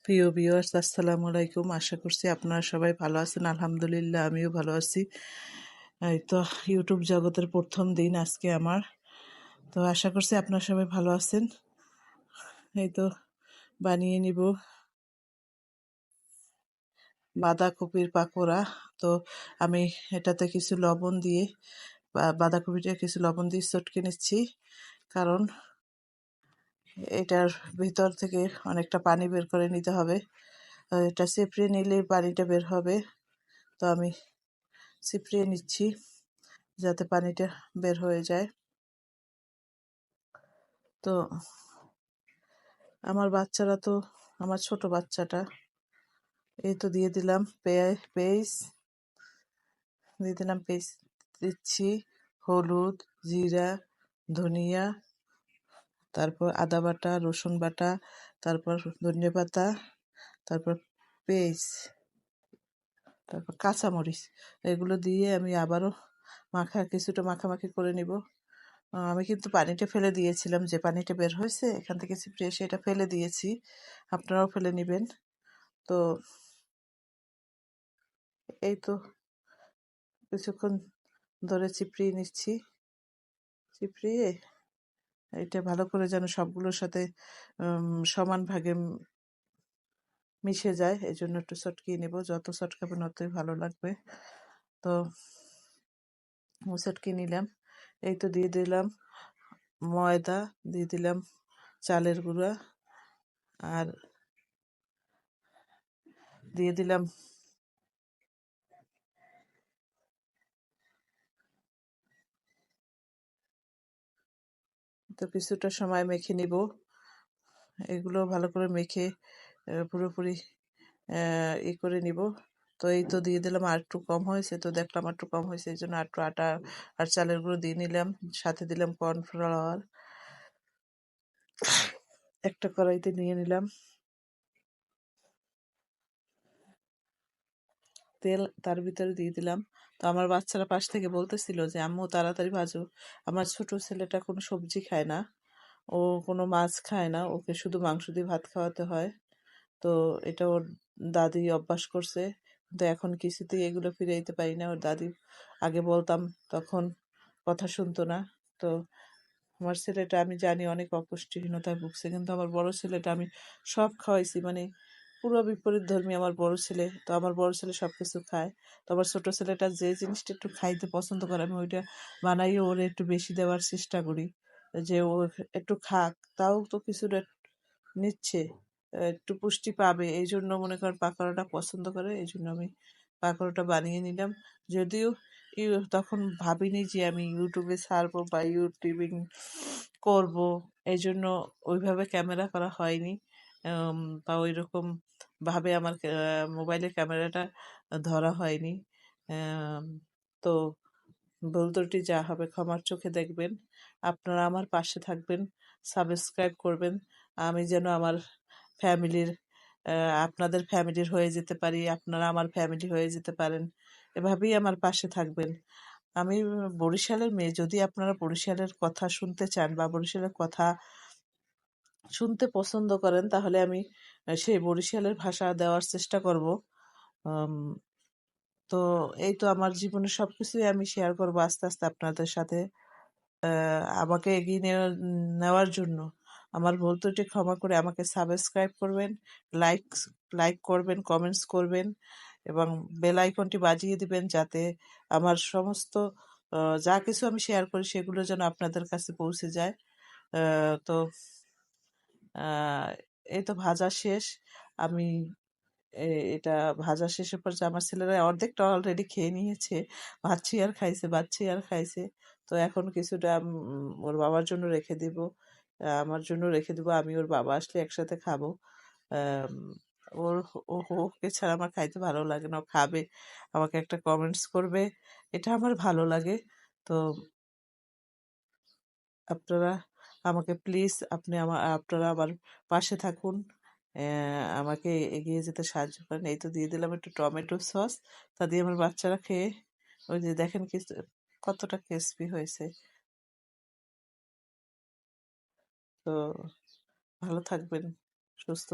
প্রিয় ভিউয়ার্স, আসসালামু আলাইকুম। আশা করছি আপনারা সবাই ভালো আছেন। আলহামদুলিল্লাহ আমিও ভালো আছি। এই তো ইউটিউব জগতের প্রথম দিন আজকে আমার। তো আশা করছি আপনারা সবাই ভালো আছেন। এই তো বানিয়ে নিব বাঁধাকপির পাকোড়া। তো আমি এটাতে কিছু লবণ দিয়ে বাঁধাকপিটা কিছু লবণ দিয়ে চটকে নিচ্ছি, কারণ এটার ভিতর থেকে অনেকটা পানি বের করে নিতে হবে। এটা চেপড়ে নিলে পানিটা বের হবে। তো আমি চিপড়িয়ে নিচ্ছি যাতে পানিটা বের হয়ে যায়। তো আমার ছোট বাচ্চাটা এই তো দিয়ে দিলাম পেঁয়াজ দিচ্ছি, হলুদ, জিরা, ধনিয়া, তারপর আদা বাটা, রসুন বাটা, তারপর ধনিয়া পাতা, তারপর পেঁয়াজ, তারপর কাঁচামরিচ, এগুলো দিয়ে আমি আবারও কিছুটা মাখামাখি করে নিব। আমি কিন্তু পানিটা ফেলে দিয়েছিলাম, যে পানিটা বের হয়েছে এখান থেকে চিপড়ে সেটা ফেলে দিয়েছি, আপনারাও ফেলে নেবেন। তো এই তো কিছুক্ষণ ধরে চিপড়িয়ে এটা ভালো করে যেন সবগুলোর সাথে সমান ভাগে মিশে যায়, এই জন্য একটু চটকিয়ে নেব। যত চটকাবেন ততই ভালো লাগবে। তো চটকিয়ে নিলাম। এই তো দিয়ে দিলাম ময়দা, দিয়ে দিলাম চালের গুঁড়া, আর দিয়ে দিলাম তো কিছুটা সময় মেখে নিব। এগুলো ভালো করে মেখে পুরোপুরি করে নিব। তো এই তো দিয়ে দিলাম, আর একটু কম হয়েছে, তো দেখলাম আর একটু কম হয়েছে, এই জন্য আর একটু আটা আর চালের গুঁড়ো দিয়ে নিলাম। সাথে দিলাম কর্নফ্লাওয়ার, একটা কড়াইতে নিয়ে নিলাম তেল, তার ভিতরে দিয়ে দিলাম। তো আমার বাচ্চারা পাশ থেকে বলতেছিল যে আম্মু তাড়াতাড়ি ভাজো। আমার ছোট ছেলেটা কোনো সবজি খায় না, ও কোনো মাছ খায় না, ওকে শুধু মাংস দিয়ে ভাত খাওয়াতে হয়। তো এটা ওর দাদি অভ্যাস করছে, কিন্তু এখন কিছুতেই এগুলো ফিরাইতে পারি না। ওর দাদি আগে বলতাম, তখন কথা শুনতো না। তো আমার ছেলেটা আমি জানি অনেক অপুষ্টিহীনতায় ভুগছে, কিন্তু আমার বড় ছেলেটা আমি সব খাওয়াইছি, মানে পুরো বিপরীত ধর্মী আমার বড় ছেলে। তো আমার বড় ছেলে সবকিছু খায়। তো আমার ছোট ছেলেটা যে জিনিসটা একটু খাইতে পছন্দ করে আমি ওইটা বানাইও ওরে একটু বেশি দেওয়ার চেষ্টা করি, যে ও একটু খাক, তাও তো কিছুটা নিচ্ছে, একটু পুষ্টি পাবে। এই জন্য মনে করেন পাকোড়াটা পছন্দ করে, এই জন্য আমি পাকোড়াটা বানিয়ে নিলাম। যদিও তখন ভাবিনি যে আমি ইউটিউবে ছাড়বো বা ইউটিউবিং করব, এই জন্য ওইভাবে ক্যামেরা করা হয়নি, বা ওই রকম ভাবে আমার মোবাইলের ক্যামেরাটা ধরা হয়নি। আম, তো ভুল ত্রুটি যা হবে ক্ষমার চোখে দেখবেন। আপনারা আমার পাশে থাকবেন, সাবস্ক্রাইব করবেন, আমি যেন আমার ফ্যামিলির আপনাদের ফ্যামিলির হয়ে যেতে পারি, আপনারা আমার ফ্যামিলি হয়ে যেতে পারেন। এভাবেই আমার পাশে থাকবেন। আমি বরিশালের মেয়ে, যদি আপনারা বরিশালের কথা শুনতে চান বা বরিশালের কথা শুনতে পছন্দ করেন, তাহলে আমি সেই বরিশালের ভাষা দেওয়ার চেষ্টা করব। আম, তো এই তো আমার জীবনের সবকিছুই আমি শেয়ার করব আস্তে আস্তে আপনাদের সাথে। আমাকে এগিয়ে নেওয়ার জন্য আমার ভুল ত্রুটি ক্ষমা করে আমাকে সাবস্ক্রাইব করবেন, লাইক লাইক করবেন, কমেন্টস করবেন, এবং বেল আইকনটি বাজিয়ে দিবেন, যাতে আমার সমস্ত যা কিছু আমি শেয়ার করি সেগুলো যেন আপনাদের কাছে পৌঁছে যায়। তো এই তো ভাজা শেষ। আমি এটা ভাজা শেষের পর যে আমার ছেলেরা অর্ধেকটা অলরেডি খেয়ে নিয়েছে, বাচ্চি আর খাইছে। তো এখন কিছুটা ওর বাবার জন্য রেখে দিব, আমার জন্য রেখে দিব, আমি ওর বাবা আসলে একসাথে খাবো। আম, ওর ওকে ছাড়া আমার খাইতে ভালো লাগে না, ও খাবে, আমাকে একটা কমেন্টস করবে, এটা আমার ভালো লাগে। তো আপনারা আমাকে প্লিজ, আপনারা আমার পাশে থাকুন, আমাকে এগিয়ে যেতে সাহায্য করেন। এই তো দিয়ে দিলাম একটু টমেটো সস, তা দিয়ে আমার বাচ্চারা খেয়ে, ওই যে দেখেন কতটা ক্রিস্পি হয়েছে। তো ভালো থাকবেন, সুস্থ